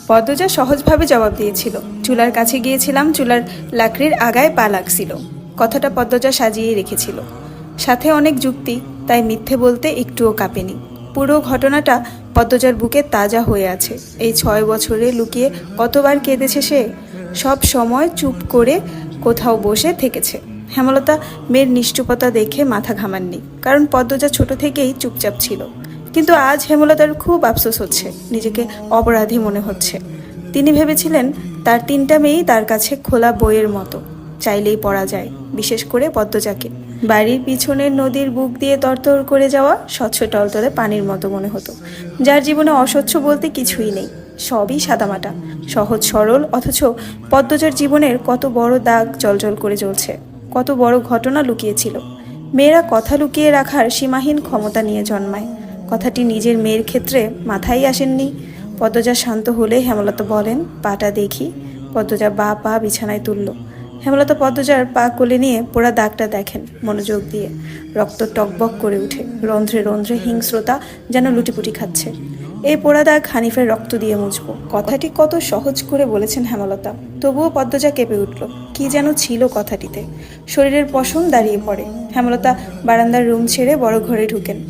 পদ্মজা সহজভাবে জবাব দিয়েছিল। চুলার কাছে গিয়েছিলাম, চুলার লাকড়ির আগায় পা লাগছিল। কথাটা পদ্মজা সাজিয়ে রেখেছিল, সাথে অনেক যুক্তি, তাই মিথ্যে বলতে একটুও কাঁপেনি। পুরো ঘটনাটা পদ্মজার বুকে তাজা হয়ে আছে। এই 6 বছরে লুকিয়ে কতবার কেঁদেছে সে। সব সময় চুপ করে কোথাও বসে থেকেছে। হেমলতা মেয়ের নিষ্ঠুপতা দেখে মাথা ঘামাননি, কারণ পদ্মজা ছোট থেকেই চুপচাপ ছিল। কিন্তু আজ হেমলতার খুব আফসোস হচ্ছে, নিজেকে অপরাধী মনে হচ্ছে। তিনি ভেবেছিলেন তার 3টা মেয়েই তার কাছে খোলা বইয়ের মতো, চাইলেই পড়া যায়, বিশেষ করে পদ্মজাকে। বাড়ির পিছনের নদীর বুক দিয়ে তরতর করে যাওয়া স্বচ্ছ টলতলে পানির মতো মনে হতো, যার জীবনে অস্বচ্ছ বলতে কিছুই নেই, সবই সাদামাটা, সহজ সরল। অথচ পদ্মজার জীবনের কত বড় দাগ জলজল করে জ্বলছে, কত বড় ঘটনা লুকিয়েছিল। মেয়েরা কথা লুকিয়ে রাখার সীমাহীন ক্ষমতা নিয়ে জন্মায়। কথাটি নিজের মেয়ের ক্ষেত্রে মাথায় আসেননি। পদ্মজা শান্ত হলে হেমলতা বলেন, পাটা দেখি। পদ্মজা পা বিছানায় তুলল। হেমলতা পদ্মজার পা কোলে নিয়ে পোড়া দাগটা দেখেন মনোযোগ দিয়ে। রক্ত টকবক করে উঠে, রন্ধ্রে রন্ধ্রে হিংস্রতা যেন লুটিপুটি খাচ্ছে। এই পোড়া দাগ হানিফের রক্ত দিয়ে মুছবো। কথাটি কত সহজ করে বলেছেন হেমলতা, তবুও পদ্মজা কেঁপে উঠল। কি যেন ছিল কথাটিতে। শরীরের পশম দাঁড়িয়ে পড়ে। হেমলতা বারান্দার রুম ছেড়ে বড় ঘরে ঢুকেন।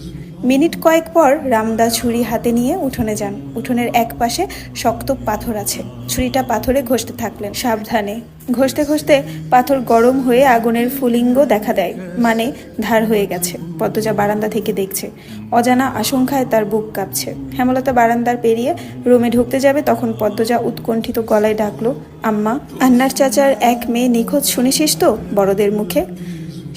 মিনিট কয়েক পর রামদা ছুরি হাতে নিয়ে উঠোনে যান। উঠোনের এক পাশে শক্ত পাথর আছে, ছুরিটা পাথরে ঘষতে থাকলেন সাবধানে। ঘষতে ঘষতে পাথর গরম হয়ে আগুনের ফুলিঙ্গ দেখা দেয়, মানে ধার হয়ে গেছে। পদ্মজা বারান্দা থেকে দেখছে, অজানা আশঙ্কায় তার বুক কাঁপছে। হেমলতা বারান্দার পেরিয়ে রুমে ঢুকতে যাবে, তখন পদ্মজা উৎকণ্ঠিত গলায় ডাকলো, আম্মা। আন্নার চাচার এক মেয়ে নিখোঁজ, শুনেছিস তো বড়দের মুখে?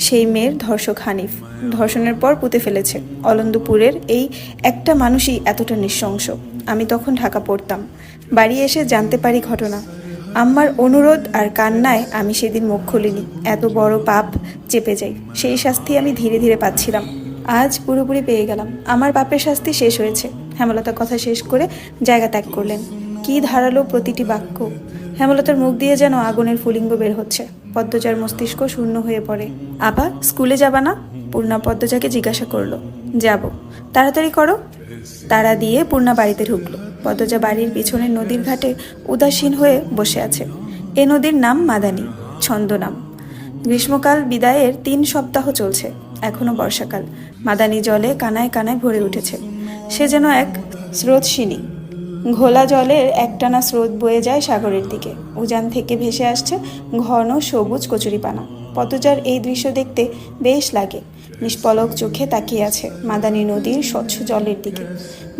সেই মেয়ের ধর্ষক হানিফ, ধর্ষণের পর পুঁতে ফেলেছে। অলন্দপুরের এই একটা মানুষই এতটা নৃশংস। আমি তখন ঢাকা পড়তাম, বাড়ি এসে জানতে পারি ঘটনা। আম্মার অনুরোধ আর কান্নায় আমি সেদিন মুখ খুলিনি। এত বড় পাপ চেপে যাই, সেই শাস্তি আমি ধীরে ধীরে পাচ্ছিলাম। আজ পুরোপুরি পেয়ে গেলাম, আমার পাপের শাস্তি শেষ হয়েছে। হেমলতা কথা শেষ করে জায়গা ত্যাগ করলেন। কি ধারালো প্রতিটি বাক্য! হেমলতার মুখ দিয়ে যেন আগুনের ফুলিঙ্গ বের হচ্ছে। পদ্মজার মস্তিষ্ক শূন্য হয়ে পড়ে। আবার স্কুলে যাবা না? পূর্ণা পদ্মজাকে জিজ্ঞাসা করলো। যাব। তাড়াতাড়ি করো। তাড়া দিয়ে পূর্ণা বাড়িতে ঢুকলো। পদ্মজা বাড়ির পিছনের নদীর ঘাটে উদাসীন হয়ে বসে আছে। এ নদীর নাম মাদানী, ছন্দনাম। গ্রীষ্মকাল বিদায়ের 3 সপ্তাহ চলছে, এখনো বর্ষাকাল। মাদানী জলে কানায় কানায় ভরে উঠেছে। সে যেন এক স্রোতস্বিনী। ঘোলা জলের একটানা স্রোত বয়ে যায় সাগরের দিকে। উজান থেকে ভেসে আসছে ঘন সবুজ কচুরিপানা। পদ্মজার এই দৃশ্য দেখতে বেশ লাগে। নিষ্পলক চোখে তাকিয়ে আছে মাদানী নদীর স্বচ্ছ জলের দিকে।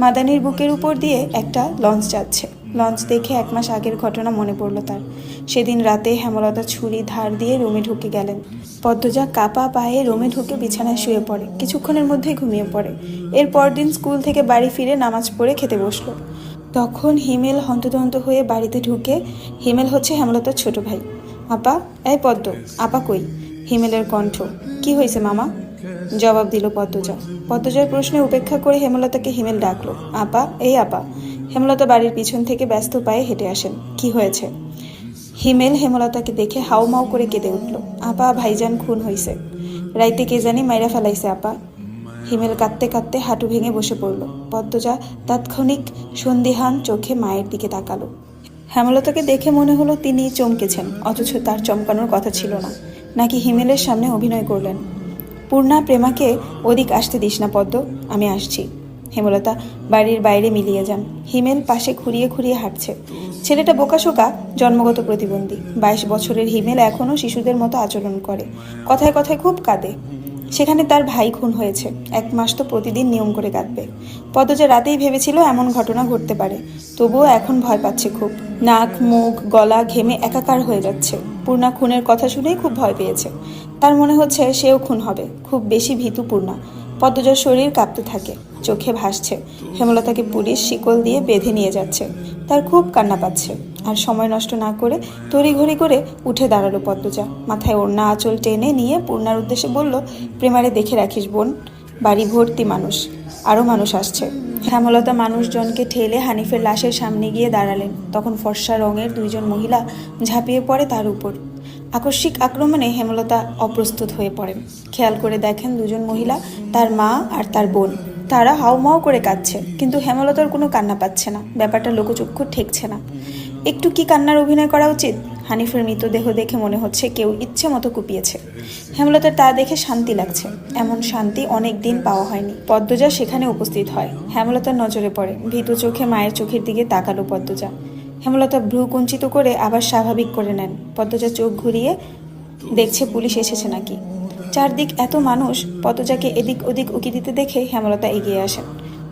মাদানীর বুকের উপর দিয়ে একটা লঞ্চ যাচ্ছে। লঞ্চ দেখে 1 মাস আগের ঘটনা মনে পড়ল তার। সেদিন রাতে হেমলতা ছুরি ধার দিয়ে রুমে ঢুকে গেলেন। পদ্মজা কাপা পায়ে রুমে ঢুকে বিছানায় শুয়ে পড়ে, কিছুক্ষণের মধ্যেই ঘুমিয়ে পড়ে। এর পরদিন স্কুল থেকে বাড়ি ফিরে নামাজ পড়ে খেতে বসলো। তখন হিমেল হন্তদন্ত হয়ে বাড়িতে ঢুকে। হিমেল হচ্ছে হেমলতার ছোট ভাই। আপা, এই পদ্ম, আপা কই? হিমেলের কণ্ঠ। কি হয়েছে মামা? জবাব দিল পদ্মজা। পদ্মজার প্রশ্নে উপেক্ষা করে হেমলতাকে হিমেল ডাকলো। আপা, এই আপা। হেমলতা বাড়ির পিছন থেকে ব্যস্ত পায়ে হেঁটে আসেন। কি হয়েছে? হিমেল হেমলতাকে দেখে হাউমাউ করে কেঁদে উঠল। আপা, ভাইজান খুন হইছে। রাইতে কে জানি মাইরা ফেলাইছে আপা। হিমেল কাঁদতে কাঁদতে হাঁটু ভেঙে বসে পড়ল। পদ্মজা তাৎক্ষণিক সন্দিহান চোখে মায়ের দিকে তাকালো। হেমলতাকে দেখে মনে হলো তিনি চমকেছেন, অথচ তার চমকানোর কথা ছিল না। নাকি হিমেলের সামনে অভিনয় করলেন। পূর্ণা, প্রেমাকে ওদিক আসতে দিস না পদ্ম, আমি আসছি। হেমলতা বাড়ির বাইরে মিলিয়ে যান। হিমেল পাশে খুঁড়িয়ে খুঁড়িয়ে হাঁটছে। ছেলেটা বোকাশোকা, জন্মগত প্রতিবন্ধী। 22 বছরের হিমেল এখনও শিশুদের মতো আচরণ করে, কথায় কথায় খুব কাঁদে। সেখানে তার ভাই খুন হয়েছে, 1 মাস তো প্রতিদিন নিয়ম করে কাঁদবে। পদ্মজা রাতেই ভেবেছিল এমন ঘটনা ঘটতে পারে, তবুও এখন ভয় পাচ্ছে খুব। নাক, মুখ, গলা ঘেমে একাকার হয়ে যাচ্ছে। পূর্ণা খুনের কথা শুনেই খুব ভয় পেয়েছে। তার মনে হচ্ছে সেও খুন হবে। খুব বেশি ভীতু পূর্ণা। পদ্মজার শরীর কাঁপতে থাকে, চোখে ভাসছে হেমলতাকে পুলিশ শিকল দিয়ে বেঁধে নিয়ে যাচ্ছে। তার খুব কান্না পাচ্ছে। আর সময় নষ্ট না করে তড়িঘড়ি করে উঠে দাঁড়ালো পদ্মজা। মাথায় ওড়না আঁচল টেনে নিয়ে পূর্ণার উদ্দেশ্যে বলল, প্রেমারে দেখে রাখিস বোন, বাড়ি ভর্তি মানুষ, আরও মানুষ আসছে। হেমলতা মানুষজনকে ঠেলে হানিফের লাশের সামনে গিয়ে দাঁড়ালেন। তখন ফর্সা রঙের 2 জন মহিলা ঝাঁপিয়ে পড়ে তার উপর। আকস্মিক আক্রমণে হেমলতা অপ্রস্তুত হয়ে পড়েন। খেয়াল করে দেখেন 2 জন মহিলা তার মা আর তার বোন। তারা হাউমাউ করে কাঁদছে, কিন্তু হেমলতার কোনো কান্না পাচ্ছে না। ব্যাপারটা লোকচক্ষু ঠেকছে না। একটু কি কান্নার অভিনয় করা উচিত? হানিফের মৃতদেহ দেখে মনে হচ্ছে কেউ ইচ্ছে মতো কুপিয়েছে। হেমলতার তা দেখে শান্তি লাগছে। এমন শান্তি অনেক দিন পাওয়া হয়নি। পদ্মজা সেখানে উপস্থিত হয়। হেমলতার নজরে পড়ে। ভীতু চোখে মায়ের চোখের দিকে তাকালো পদ্মজা। হেমলতা ভ্রু কুঞ্চিত করে আবার স্বাভাবিক করে নেন। পদ্মজা চোখ ঘুরিয়ে দেখছে পুলিশ এসেছে নাকি। চারদিক এত মানুষ। পদ্মজাকে এদিক ওদিক উকি দিতে দেখে হেমলতা এগিয়ে আসেন।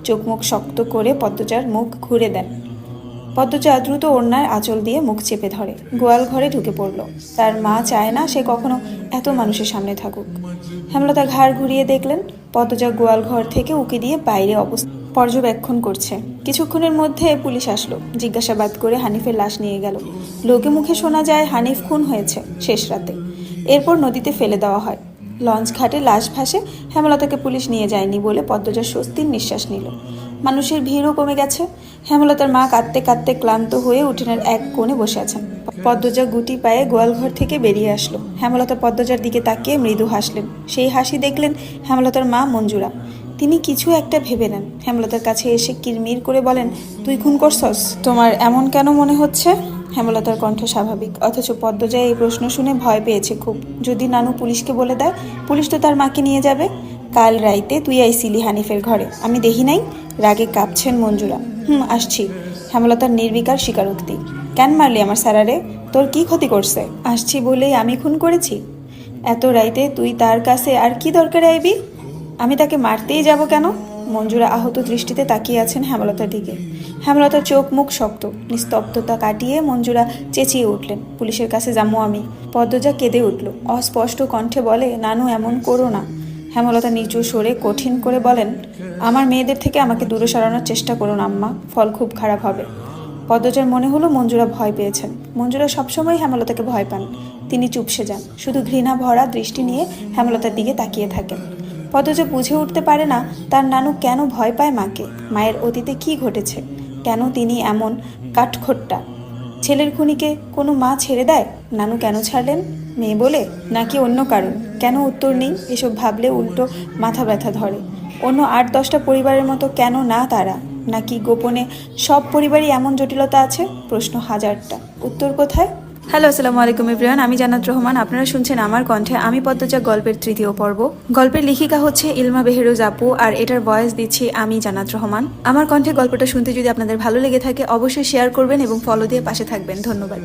চোখ মুখ শক্ত করে পদ্মজার মুখ ঘুরে দেন। পদ্মজা দ্রুত ওড়নার আঁচল দিয়ে মুখ চেপে ধরে। গোয়াল ঘরে ঢুকে পড়ল। তার মা চায় না সে কখনো এত মানুষের সামনে থাকুক। হেমলতা ঘাড় ঘুরিয়ে দেখলেন পদ্মজা গোয়াল ঘর থেকে উকি দিয়ে বাইরে অবস্থা পর্যবেক্ষণ করছে। কিছুক্ষণের মধ্যে পুলিশ আসলো। জিজ্ঞাসাবাদ করে হানিফের লাশ নিয়ে গেল। লোকে মুখে শোনা যায় হানিফ খুন হয়েছে শেষ রাতে। এরপর নদীতে ফেলে দেওয়া হয়। লঞ্চ ঘাটে লাশ ভাসে। হেমলতাকে পুলিশ নিয়ে যায়নি বলে পদ্মজা স্বস্তির নিঃশ্বাস নিল। মানুষের ভিড়ও কমে গেছে। হেমলতার মা কাঁদতে কাঁদতে ক্লান্ত হয়ে উঠোনের এক কোণে বসে আছেন। পদ্মজা গুটি পায়ে গোয়ালঘর থেকে বেরিয়ে আসলো। হেমলতা পদ্মজার দিকে তাকিয়ে মৃদু হাসলেন। সেই হাসি দেখলেন হেমলতার মা মঞ্জুরা। তিনি কিছু একটা ভেবে নেন। হেমলতার কাছে এসে কিরমির করে বলেন, তুই খুন করছস? তোমার এমন কেন মনে হচ্ছে? হেমলতার কণ্ঠ স্বাভাবিক, অথচ পদ্মজা এই প্রশ্ন শুনে ভয় পেয়েছে খুব। যদি নানু পুলিশকে বলে দেয়? পুলিশ তো তার মাকে নিয়ে যাবে। কাল রাইতে তুই আইছিলি হানিফের ঘরে, আমি দেখি নাই? রাগে কাঁপছেন মঞ্জুরা। আসছি। হেমলতার নির্বিকার স্বীকারোক্তি। কেন মারলি আমার স্যারারে? তোর কি ক্ষতি করছে? আসছি বলেই আমি খুন করেছি? এত রাইতে তুই তার কাছে আর কি দরকারে আইবি? আমি তাকে মারতেই যাব কেন? মঞ্জুরা আহত দৃষ্টিতে তাকিয়ে আছেন হেমলতার দিকে। হেমলতার চোখ মুখ শক্ত। নিস্তব্ধতা কাটিয়ে মঞ্জুরা চেঁচিয়ে উঠলেন, পুলিশের কাছে যাবো আমি। পদ্মজা কেঁদে উঠল। অস্পষ্ট কণ্ঠে বলে, নানু এমন করো না। হেমলতা নিচু সরে কঠিন করে বলেন, আমার মেয়েদের থেকে আমাকে দূরে সরানোর চেষ্টা করুন আম্মা, ফল খুব খারাপ হবে। পদ্মজার মনে হলো মঞ্জুরা ভয় পেয়েছেন। মঞ্জুরা সবসময় হেমলতাকে ভয় পান। তিনি চুপসে যান, শুধু ঘৃণা ভরা দৃষ্টি নিয়ে হেমলতার দিকে তাকিয়ে থাকেন। পদ্মজা বুঝে উঠতে পারে না তার নানু কেন ভয় পায় মাকে। মায়ের অতীতে কি ঘটেছে? কেন তিনি এমন কাঠখোট্টা? ছেলের খুনিকে কোনো মা ছেড়ে দেয়? নানু কেন ছাড়লেন? মেয়ে বলে, নাকি অন্য কারণ? কেন উত্তর নেই? এসব ভাবলে উল্টো মাথা ব্যথা ধরে। অন্য ৮-১০টা পরিবারের মতো কেন না তারা? নাকি গোপনে সব পরিবারই এমন জটিলতা আছে? প্রশ্ন হাজারটা, উত্তর কোথায়? হ্যালো, আসসালামু আলাইকুম এভরিওয়ান। আমি জান্নাত রহমান। আপনারা শুনছেন আমার কণ্ঠে আমি পদ্মজা গল্পের ৩য় পর্ব। গল্পের লেখিকা হচ্ছে ইলমা বেহেরোজ আপু, আর এটার ভয়েস দিচ্ছি আমি জান্নাত রহমান। আমার কণ্ঠে গল্পটা শুনতে যদি আপনাদের ভালো লেগে থাকে অবশ্যই শেয়ার করবেন এবং ফলো দিয়ে পাশে থাকবেন। ধন্যবাদ।